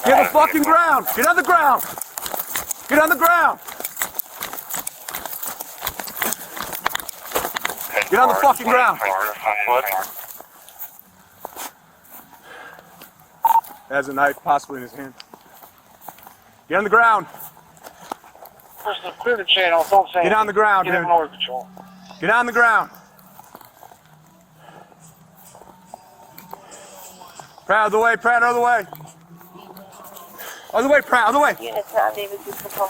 Get on the fucking ground! Get on the ground! Get on the ground! Get on the fucking ground! Has a knife possibly in his hand. Get on the ground! Clear the channel, don't say Get on the ground, dude. dude. Get over control. Get on the ground! Pratt, out of the way, Pratt, out of the way! Out of the way, Pratt, out of the way! Units on David Control.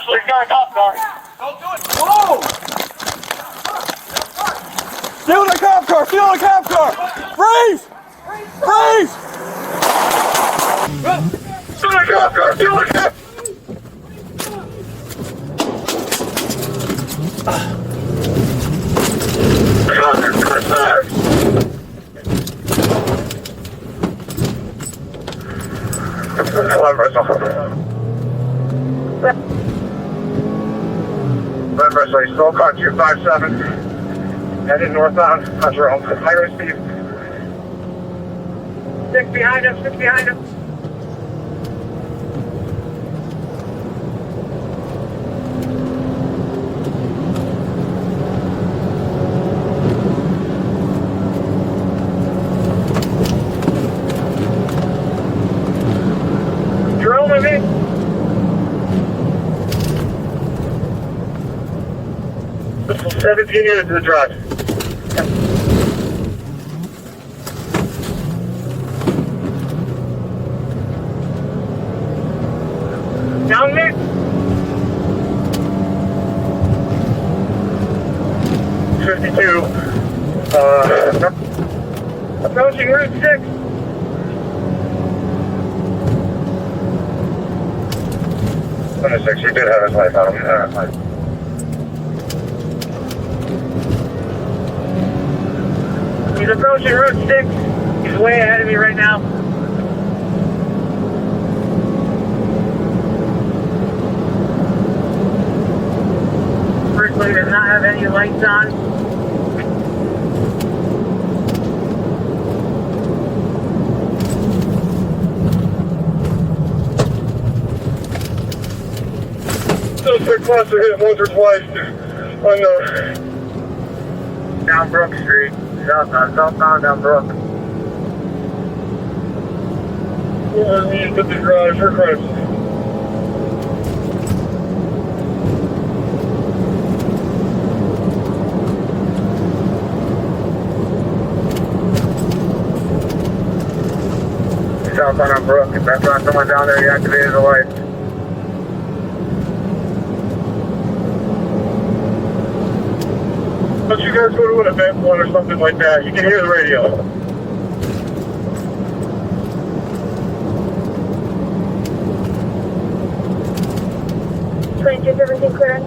Please got a cop car. Don't do it! Whoa! Steal the cop car! Steal the cop car! Freeze! Freeze! Steal the cop car! Steal the cop! Bristol, still car 257, headed northbound, on your own, higher speed. 6 behind him, 6 behind him. Drone with me. This is 17 units to the drive. Down me. Approaching Route 6. Under 6, you did have his life out of him. He's approaching Route 6. He's way ahead of me right now. Bristol does not have any lights on. Suspect must have hit once or twice on the Down Brook Street. Southbound down Brook. he hit the garage for crimes. Southbound on Brook. If that's not someone down there, he activated the lights. Once you guys go to an event one or something like that, you can hear the radio. Is everything clear?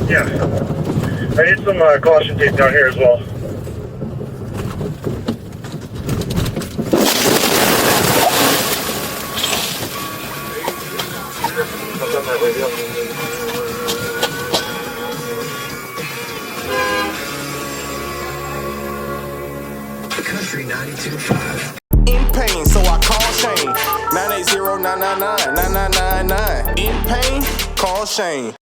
Yeah. I need some caution tape down here as well. Country 92.5. In pain, so I call Shane. 980-999-9999. In pain, call Shane.